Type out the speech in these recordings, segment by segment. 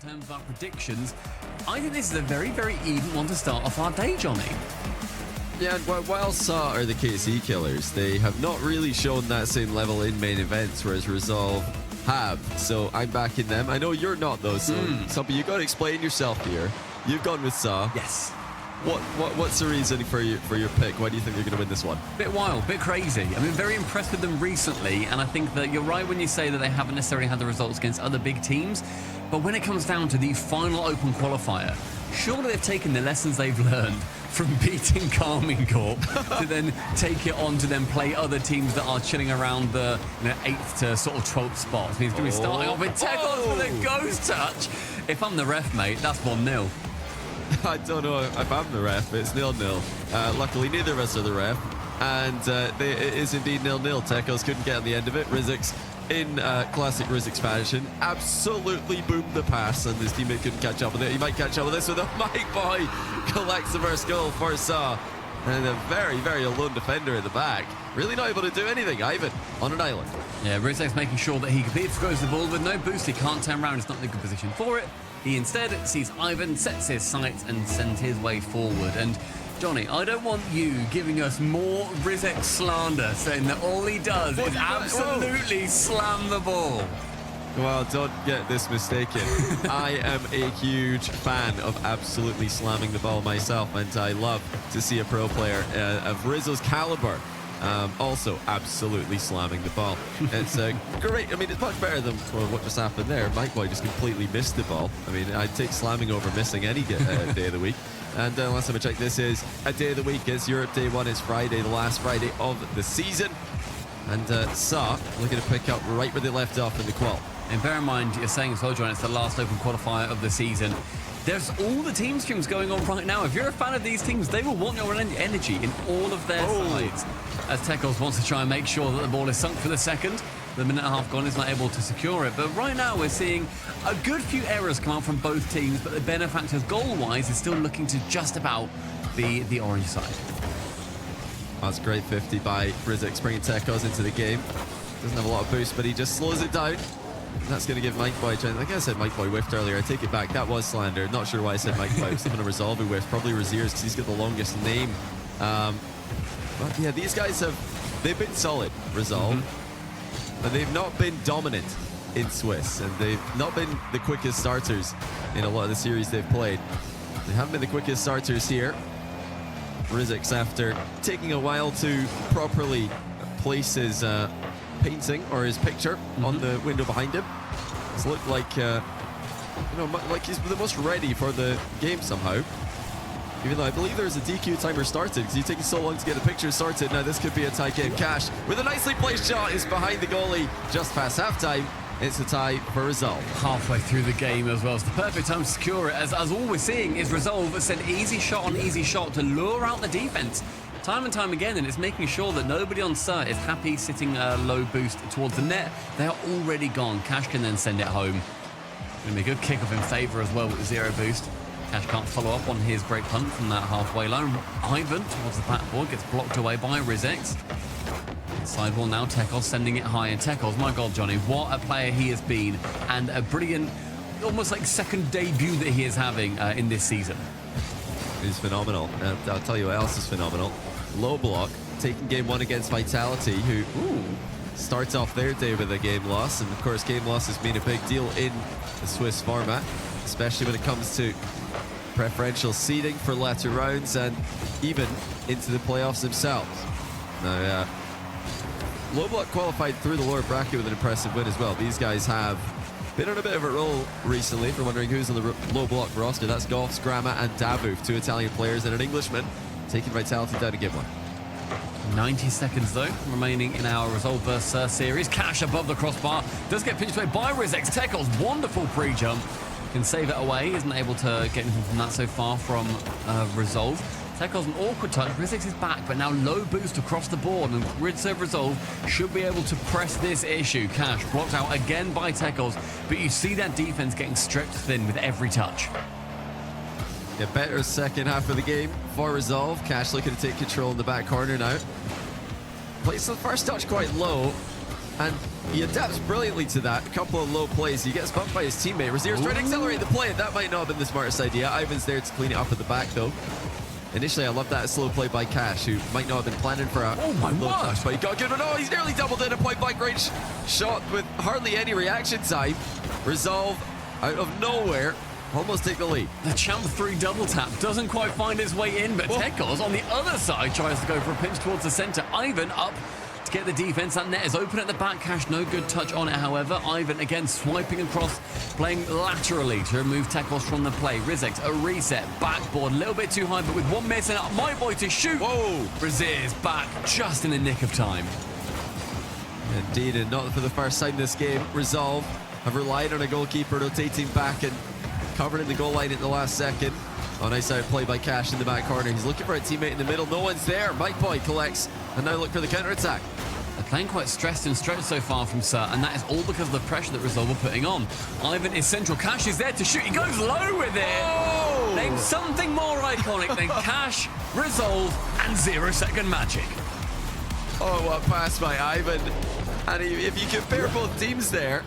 in terms of our predictions, I think this is a very, very even one to start off our day, Johnny. Yeah, and while SAW are the KC killers, they have not really shown that same level in main events, whereas Resolve have. So I'm backing them. I know you're not, though, so Stumpy, you got to explain yourself here. You've gone with SAW. Yes. What's the reason for your pick? Why do you think they're going to win this one? Bit wild, bit crazy. I've been very impressed with them recently, and I think that you're right when you say that they haven't necessarily had the results against other big teams. But when it comes down to the final open qualifier, surely they've taken the lessons they've learned from beating Carmine Corp to then take it on to then play other teams that are chilling around the 8th to sort of 12th spot. So he's going to be starting off with Tekos with a ghost touch. If I'm the ref, mate, that's 1-0. I don't know if I'm the ref, but it's 0-0. Luckily, neither of us are the ref. And it is indeed 0-0. Tekos couldn't get on the end of it. Rizix, in classic Rizix fashion, absolutely boomed the pass, and his teammate couldn't catch up with it. He might catch up with this with a Mike Boy collects the first goal for SAW. And a very, very alone defender at the back. Really not able to do anything. Ivan on an island. Yeah, Rizix making sure that he throws the ball with no boost. He can't turn around. He's not in a good position for it. He instead sees Ivan, sets his sights, and sends his way forward. And Johnny, I don't want you giving us more Rizix slander, saying that all he does is absolutely slam the ball. Well, don't get this mistaken. I am a huge fan of absolutely slamming the ball myself, and I love to see a pro player of Rizzo's caliber also absolutely slamming the ball. It's great. I mean, it's much better than what just happened there. Mike Boy just completely missed the ball. I mean, I'd take slamming over missing any day of the week. And last time I checked, this is a day of the week. It's Europe Day 1. It's Friday, the last Friday of the season. And SAW looking to pick up right where they left off in the qual. And bear in mind, you're saying as well, John, it's the last open qualifier of the season. There's all the team streams going on right now. If you're a fan of these teams, they will want your energy in all of their sides. As Tekos wants to try and make sure that the ball is sunk for the second. The minute and a half gone, is not able to secure it. But right now, we're seeing a good few errors come out from both teams, but the benefactors goal-wise is still looking to just about be the orange side. That's great 50 by Rizix, bringing Tekos into the game. Doesn't have a lot of boost, but he just slows it down. And that's going to give Mike Boy a chance. Like I said, Mike Boy whiffed earlier. I take it back. That was slander. Not sure why I said Mike Boy. It was even a Resolve who whiffed. Probably Raziers because he's got the longest name. But yeah, these guys they've been solid, Resolve. But they've not been dominant in Swiss. And they've not been the quickest starters in a lot of the series they've played. They haven't been the quickest starters here. Rizix, after taking a while to properly place his painting or his picture on the window behind him, it's looked like like he's the most ready for the game somehow. Even though I believe there's a DQ timer started because he's taking so long to get the picture started. Now this could be a tie game. Cash with a nicely placed shot is behind the goalie just past halftime. It's a tie for Resolve. Halfway through the game as well. It's the perfect time to secure it, as all we're seeing is Resolve send easy shot on easy shot to lure out the defense time and time again, and it's making sure that nobody on SUHHH is happy sitting a low boost towards the net. They are already gone. Cash can then send it home. Going to be a good kickoff in favor as well with 0 boost. Cash can't follow up on his great punt from that halfway line. Ivan towards the backboard gets blocked away by Rizix. Sideball now, Tekos sending it high, and Tekos, my God, Johnny, what a player he has been, and a brilliant, almost like second debut that he is having in this season. He's phenomenal. I'll tell you what else is phenomenal. Low block, taking game 1 against Vitality, who starts off their day with a game loss, and of course game loss has been a big deal in the Swiss format, especially when it comes to preferential seeding for latter rounds and even into the playoffs themselves. Now, Low Block qualified through the lower bracket with an impressive win as well. These guys have been on a bit of a roll recently. If you're wondering who's on the Low Block roster, that's Goffs, Grama and Davuf, 2 Italian players and an Englishman, taking Vitality down to game 1. 90 seconds though remaining in our Resolve vs series. Cash above the crossbar does get pinched away by Rizix. Tekos, wonderful pre-jump, can save it away. Isn't able to get anything from that so far from Resolve. Tekos an awkward touch. Rizix is back, but now low boost across the board, and Grid Serve Resolve should be able to press this issue. Cash blocked out again by Tekos, but you see that defense getting stretched thin with every touch. Yeah, better second half of the game for Resolve. Cash looking to take control in the back corner now. Places the first touch quite low. And he adapts brilliantly to that. A couple of low plays. He gets bumped by his teammate. Razier's trying to accelerate the play. That might not have been the smartest idea. Ivan's there to clean it up at the back, though. Initially, I love that slow play by Cash, who might not have been planning for a low touch, but he got a good one. Oh, he's nearly doubled in a point-blank range shot with hardly any reaction time. Resolve out of nowhere. Almost take the lead. The Champ 3 double tap doesn't quite find its way in, but Tekos on the other side tries to go for a pinch towards the center. Ivan up to get the defense. That net is open at the back. Cash, no good touch on it, however. Ivan again swiping across, playing laterally to remove Tekos from the play. Rizix, a reset, backboard, a little bit too high, but with one miss and my boy to shoot. Whoa! Razier's back just in the nick of time. Indeed, and not for the first time this game. Resolve have relied on a goalkeeper rotating back and covering the goal line at the last second. Oh, nice out play by Cash in the back corner. He's looking for a teammate in the middle. No one's there. Mike Boy collects and now look for the counter-attack. They're playing quite stressed and stretched so far from Sir, and that is all because of the pressure that Resolve are putting on. Ivan is central. Cash is there to shoot. He goes low with it. Oh! Name something more iconic than Cash, Resolve, and 0-second magic. Oh, what a pass by Ivan. And if you compare both teams there,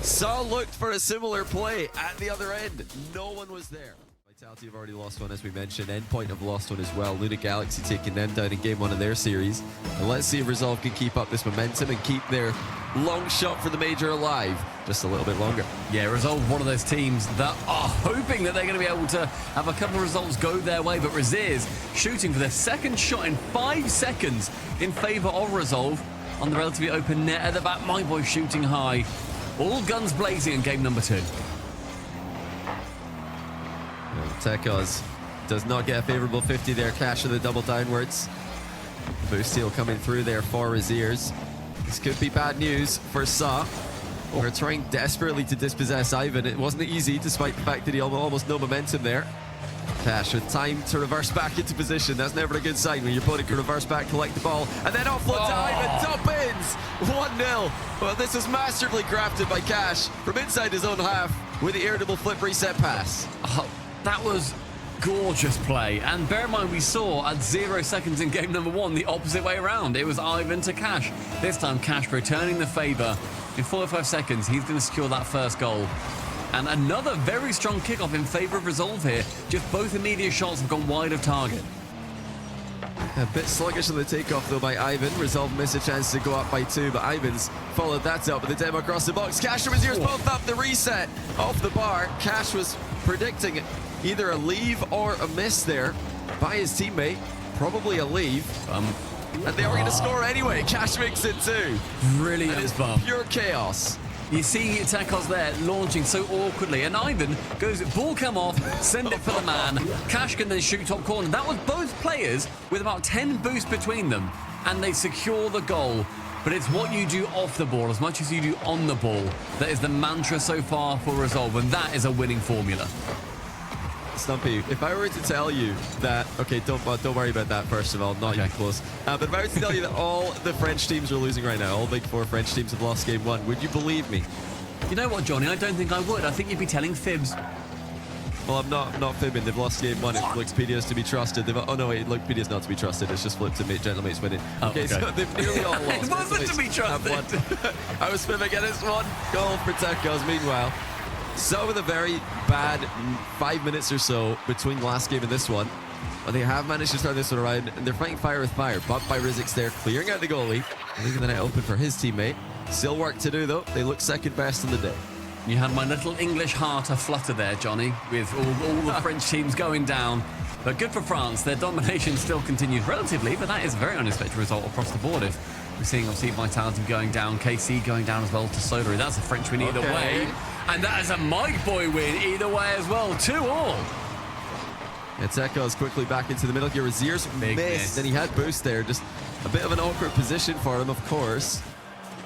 Saw looked for a similar play at the other end. No one was there. Vitality have already lost one, as we mentioned. Endpoint have lost one as well. Luna Galaxy taking them down in game 1 of their series. And let's see if Resolve can keep up this momentum and keep their long shot for the major alive just a little bit longer. Yeah, Resolve, one of those teams that are hoping that they're going to be able to have a couple of results go their way, but Razier's shooting for their second shot in 5 seconds in favor of Resolve on the relatively open net at the back. My boy shooting high. All guns blazing in game number 2. Tekos does not get a favorable 50 there. Cash with the double downwards. Boost steal coming through there for Razier's. This could be bad news for Sa. We're trying desperately to dispossess Ivan. It wasn't easy despite the fact that he almost no momentum there. Cash with time to reverse back into position. That's never a good sign when your opponent can reverse back, collect the ball, and then offload to Ivan. Top ins! 1-0. Well, this was masterfully crafted by Cash from inside his own half with the irritable flip reset pass. Oh, that was gorgeous play. And bear in mind, we saw at 0 seconds in game number 1 the opposite way around. It was Ivan to Cash. This time, Cash returning the favor. In 45 seconds, he's going to secure that first goal. And another very strong kickoff in favor of Resolve here. Just both immediate shots have gone wide of target. A bit sluggish on the takeoff though by Ivan. Resolve missed a chance to go up by 2, but Ivan's followed that up with a demo across the box. Cash and Razier's both up the reset off the bar. Cash was predicting either a leave or a miss there by his teammate. Probably a leave. And they were going to score anyway. Cash makes it 2. Brilliant. It is pure chaos. You see Tekos there launching so awkwardly, and Ivan goes, ball come off, send it for the man. Cash can then shoot top corner. That was both players with about 10 boosts between them, and they secure the goal. But it's what you do off the ball as much as you do on the ball that is the mantra so far for Resolve, and that is a winning formula. Stumpy, if I were to tell you that, okay, don't worry about that first of all, not even close. But if I were to tell you that all the French teams are losing right now, all Big 4 French teams have lost game 1, would you believe me? You know what, Johnny? I don't think I would. I think you'd be telling fibs. Well, I'm not fibbing. They've lost game 1. If Wikipedia's to be trusted. Oh no, wait, Wikipedia's not to be trusted. It's just flipped to gentlemates winning. Okay, so they've nearly all lost. It wasn't to be trusted. I was fibbing against 1 goal for Tekos. Meanwhile, so with a very bad 5 minutes or so between the last game and this one, but they have managed to turn this one around, and they're fighting fire with fire. Bumped by Rizix there, clearing out the goalie, leaving the net open for his teammate. Still work to do though. They look second best in the day. You had my little English heart aflutter there, Johnny, with all the French teams going down. But good for France. Their domination still continues relatively, but that is a very unexpected result across the board. If we're seeing obviously Vitality going down, KC going down as well to Solary. That's a French win either way. And that is a Mike Boy win either way as well. 2-all. Yeah, Tekos quickly back into the middle here. Razier's missed, and he had boost there. Just a bit of an awkward position for him, of course.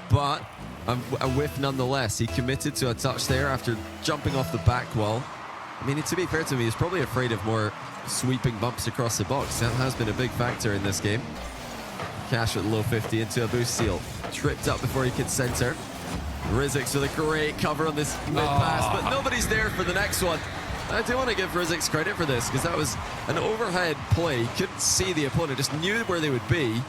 But a whiff nonetheless. He committed to a touch there after jumping off the back wall. I mean, to be fair to me, he's probably afraid of more sweeping bumps across the box. That has been a big factor in this game. Cash at low 50 into a boost seal. Tripped up before he could center. Rizix with a great cover on this mid-pass, but nobody's there for the next one. I do want to give Rizix credit for this, because that was an overhead play. Couldn't see the opponent, just knew where they would be.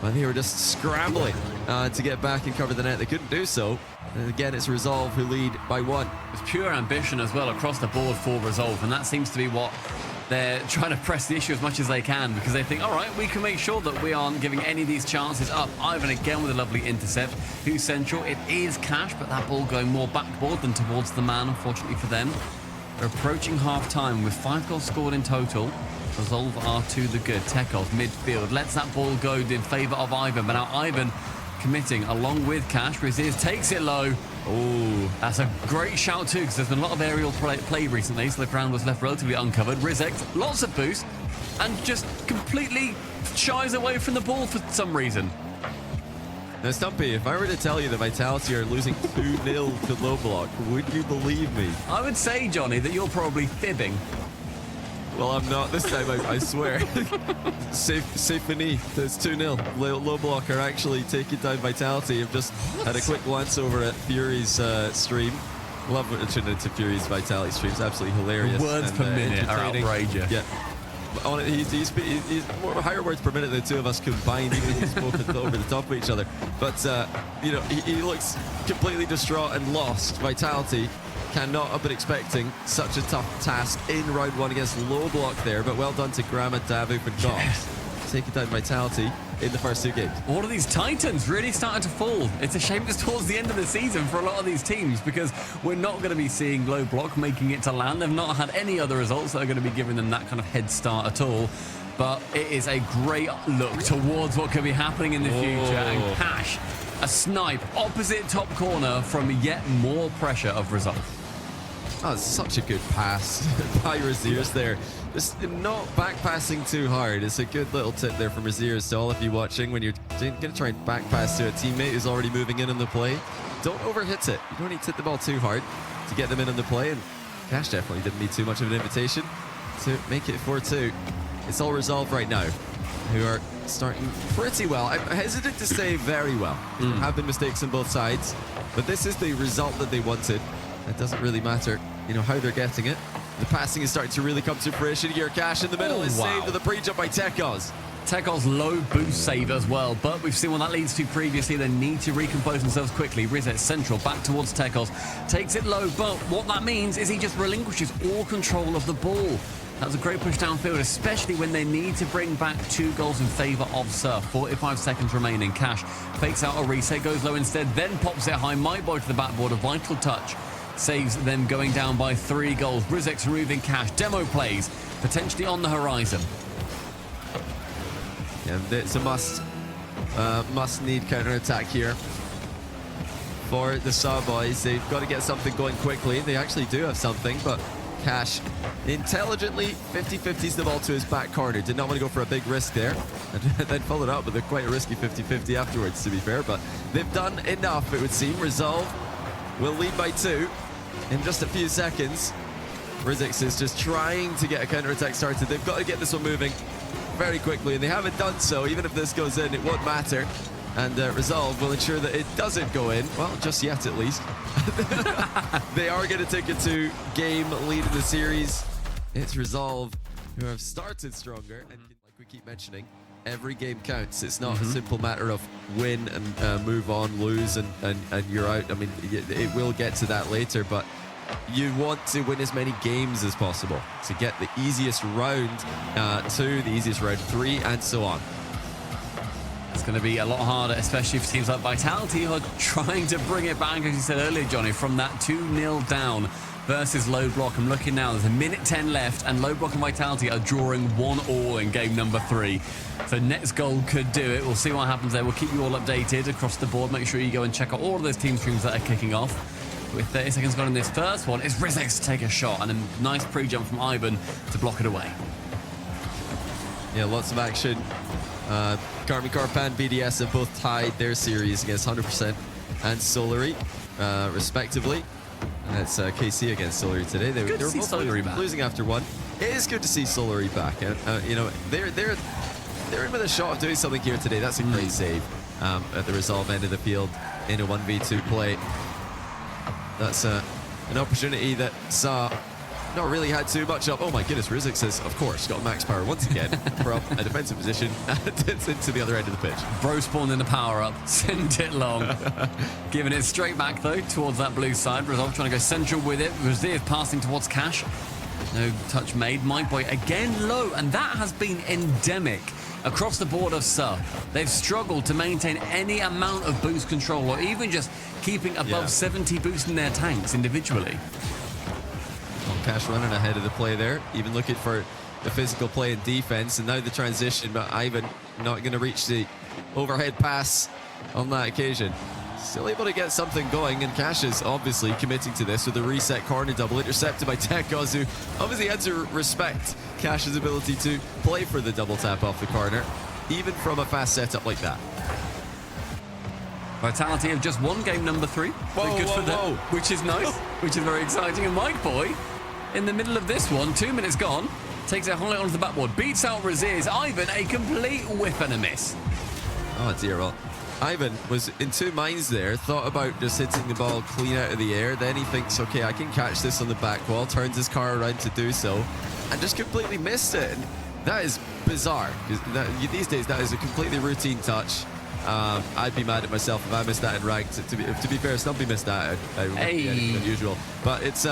But they were just scrambling to get back and cover the net. They couldn't do so. And again, it's Resolve who lead by 1. It's pure ambition as well across the board for Resolve, and that seems to be what they're trying to press the issue as much as they can, because they think, all right, we can make sure that we aren't giving any of these chances up. Ivan again with a lovely intercept. Who's central? It is Cash, but that ball going more backboard than towards the man, unfortunately for them. They're approaching half-time with 5 goals scored in total. Resolve are to the good. Tekos midfield lets that ball go in favour of Ivan, but now Ivan committing along with Cash. Riziers takes it low. Oh, that's a great shout too, because there's been a lot of aerial play recently, so the ground was left relatively uncovered. Rizek, lots of boost, and just completely shies away from the ball for some reason. Now, Stumpy, if I were to tell you that Vitality are losing 2-0 to low block, would you believe me? I would say, Johnny, that you're probably fibbing. Well, I'm not this time, I swear. C'est fini. It's 2-0. Low block are actually taking down Vitality. I've just had a quick glance over at Fury's stream. Love tuning into Fury's Vitality stream. It's absolutely hilarious. Words per minute are outrageous. Yeah. He's more higher words per minute than the two of us combined, even if he's spoken over the top of each other. But, you know, he looks completely distraught and lost. Vitality cannot have been expecting such a tough task in round 1 against low block there, but well done to Grama, Davuk and Gox. Taking down Vitality in the first 2 games. All of these Titans really starting to fall. It's a shame it's towards the end of the season for a lot of these teams, because we're not going to be seeing low block making it to land. They've not had any other results that are going to be giving them that kind of head start at all. But it is a great look towards what could be happening in the future. And Cash, a snipe opposite top corner from yet more pressure of Resolve. Oh, it's such a good pass by Riziers there. Just not back passing too hard. It's a good little tip there from Riziers to all of you watching. When you're going to try and back pass to a teammate who's already moving in on the play, don't overhit it. You don't need to hit the ball too hard to get them in on the play. And Cash definitely didn't need too much of an invitation to make it 4-2. It's all Resolve right now, who are starting pretty well. I'm hesitant to say very well. There have been mistakes on both sides, but this is the result that they wanted. It doesn't really matter, you know, how they're getting it. The passing is starting to really come to fruition here. Cash in the middle is saved with the pre-jump by Tekos. Tekos low boost save as well, but we've seen what that leads to previously. They need to recompose themselves quickly. Rizet central back towards Tekos. Takes it low, but what that means is he just relinquishes all control of the ball. That was a great push downfield, especially when they need to bring back 2 goals in favour of Surf. 45 seconds remaining. Cash fakes out a reset, goes low instead, then pops it high. Mightboy to the backboard, a vital touch. Saves them going down by 3 goals. Rizek's removing Cash. Demo plays, potentially on the horizon. Yeah, it's a must-need counter-attack here for the Sawboys. They've got to get something going quickly. They actually do have something, but Cash intelligently 50-50s the ball to his back corner. Did not want to go for a big risk there, and then followed up with a quite a risky 50-50 afterwards, to be fair, but they've done enough, it would seem. Resolve will lead by 2 in just a few seconds. Rizix is just trying to get a counter-attack started. They've got to get this one moving very quickly, and they haven't done so. Even if this goes in, it won't matter. And Resolve will ensure that it doesn't go in. Well, just yet at least. They are going to take a 2-game lead in the series. It's Resolve who have started stronger. And like we keep mentioning, every game counts. It's not a simple matter of win and move on, lose, and you're out. I mean, it will get to that later, but you want to win as many games as possible to get the easiest round 2, the easiest round 3, and so on. It's going to be a lot harder, especially for teams like Vitality, who are trying to bring it back, as you said earlier, Johnny, from that 2-0 down versus Low Block. I'm looking now, there's a minute 10 left, and Low Block and Vitality are drawing 1-1 in game number 3. So next goal could do it. We'll see what happens there. We'll keep you all updated across the board. Make sure you go and check out all of those team streams that are kicking off. With 30 seconds gone in this first one, it's Rizek to take a shot, and a nice pre-jump from Ivan to block it away. Yeah, lots of action. Carmi Corp and BDS have both tied their series against 100% and Solary, respectively. And it's KC against Solary today. They were both losing after 1. It is good to see Solary back. You know, they're in with a shot of doing something here today. That's a great save at the Resolve end of the field in a 1v2 play. That's an opportunity that saw not really had too much up. Oh my goodness, Rizix has, of course, got max power once again from a defensive position and it's into the other end of the pitch. Bro spawned in the power up, sent it long. Giving it straight back though, towards that blue side. Resolve trying to go central with it. Razir passing towards Cash. No touch made. Mightboy again low, and that has been endemic across the board of SUHHH. They've struggled to maintain any amount of boost control or even just keeping above 70 boost in their tanks individually. Well, Cash running ahead of the play there, even looking for the physical play and defense, and now the transition, but Ivan not going to reach the overhead pass on that occasion. Still able to get something going, and Cash is obviously committing to this with a reset corner double intercepted by Tekos, who obviously had to respect Cash's ability to play for the double tap off the corner, even from a fast setup like that. Vitality have just won game number 3. Whoa, good for them, which is nice, which is very exciting. And Mightboy, in the middle of this one, 2 minutes gone, takes it onto the backboard, beats out Razir's Ivan, a complete whiff and a miss. Oh dear, well, Ivan was in two minds there, thought about just hitting the ball clean out of the air, then he thinks, okay, I can catch this on the back wall, turns his car around to do so, and just completely missed it. And that is bizarre, because these days that is a completely routine touch. I'd be mad at myself if I missed that in ranked. To be fair, Stumpy missed that. Anything unusual, but it's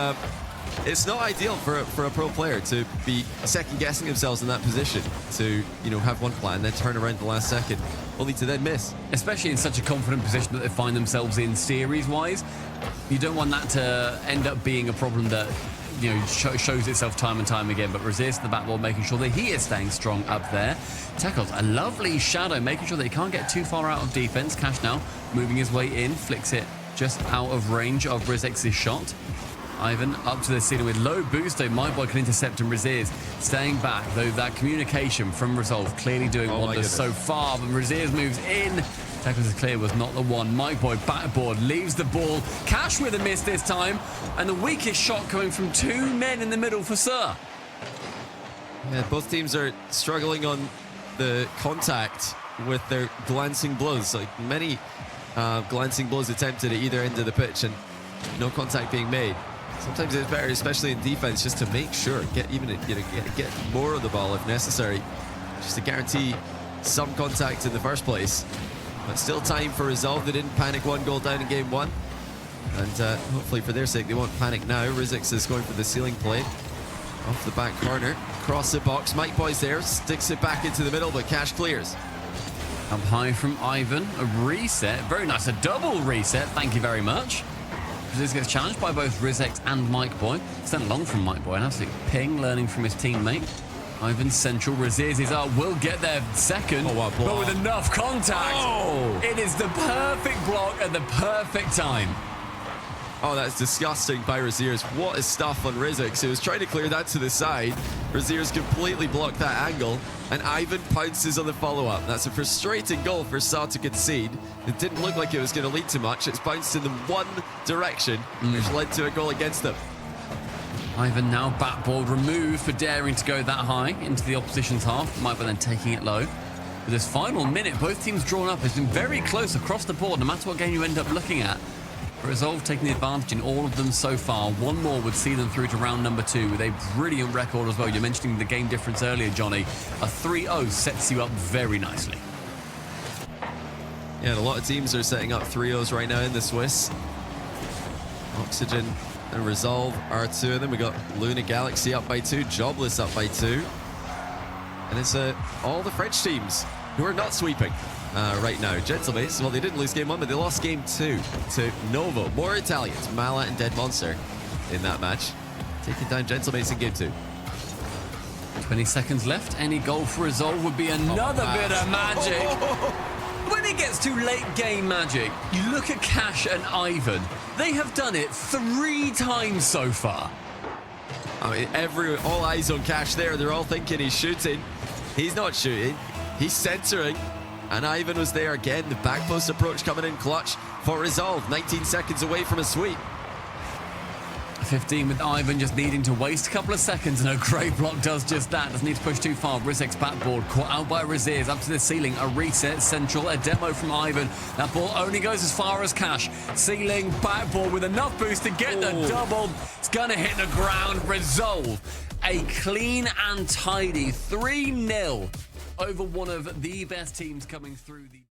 not ideal for a pro player to be second guessing themselves in that position, to have one plan then turn around at the last second only to then miss, especially in such a confident position that they find themselves in series wise. You don't want that to end up being a problem that shows itself time and time again. But resist the backboard, making sure that he is staying strong up there. Tackles a lovely shadow, making sure that he can't get too far out of defense. Cash now moving his way in, flicks it just out of range of Rizex's shot. Ivan up to the ceiling with low boost, though Mightboy can intercept, and Razir's staying back, though that communication from Resolve clearly doing wonders so far. But Razir's moves in. Tackles is clear, was not the one. Mightboy backboard leaves the ball. Cash with a miss this time, and the weakest shot coming from 2 men in the middle for SUHHH. Yeah, both teams are struggling on the contact with their glancing blows. Like many glancing blows attempted at either end of the pitch, and no contact being made. Sometimes it's better, especially in defense, just to make sure, get more of the ball if necessary, just to guarantee some contact in the first place. But still time for Resolve. They didn't panic 1 goal down in game 1, and hopefully for their sake they won't panic now. Rizix is going for the ceiling play off the back corner, across the box. Mightboy's there, sticks it back into the middle, but Cash clears. Up high from Ivan, a reset, very nice, a double reset, thank you very much. This gets challenged by both Rizix and Mightboy. Sent along from Mightboy, an absolute ping, learning from his teammate. Ivan central, Razir's is up, will get there second, but with enough contact. Oh! It is the perfect block at the perfect time. Oh, that's disgusting by Razir's. What is stuff on Rizix? He was trying to clear that to the side. Razir's completely blocked that angle, and Ivan pounces on the follow-up. That's a frustrating goal for SUHHH to concede. It didn't look like it was going to lead to much. It's bounced in the one direction, which led to a goal against them. Ivan now backboard removed for daring to go that high into the opposition's half. Mightboy then taking it low. With this final minute, both teams drawn up. It's been very close across the board, no matter what game you end up looking at. Resolve taking the advantage in all of them so far. One more would see them through to round number 2 with a brilliant record as well. You're mentioning the game difference earlier, Johnny. A 3-0 sets you up very nicely. Yeah, and a lot of teams are setting up 3-0s right now in the Swiss. Oxygen and Resolve are 2 of them. We got Luna Galaxy up by 2, Jobless up by 2. And it's all the French teams who are not sweeping right now. Gentlemates, well, they didn't lose game 1, but they lost game 2 to Novo. More Italians, Mala and Dead Monster in that match, taking down Gentlemates in game 2. 20 seconds left. Any goal for Resolve would be another bit of magic. When it gets to late game magic, you look at Cash and Ivan. They have done it 3 times so far. I mean, all eyes on Cash there. They're all thinking he's shooting. He's not shooting. He's centering. And Ivan was there again. The back post approach coming in clutch for Resolve. 19 seconds away from a sweep. 15 with Ivan just needing to waste a couple of seconds, and a great block does just that. Doesn't need to push too far. Rizek's backboard caught out by Raziers up to the ceiling. A reset central, a demo from Ivan. That ball only goes as far as Cash. Ceiling, backboard with enough boost to get the double. It's gonna hit the ground. Resolve. A clean and tidy 3-0 over one of the best teams coming through the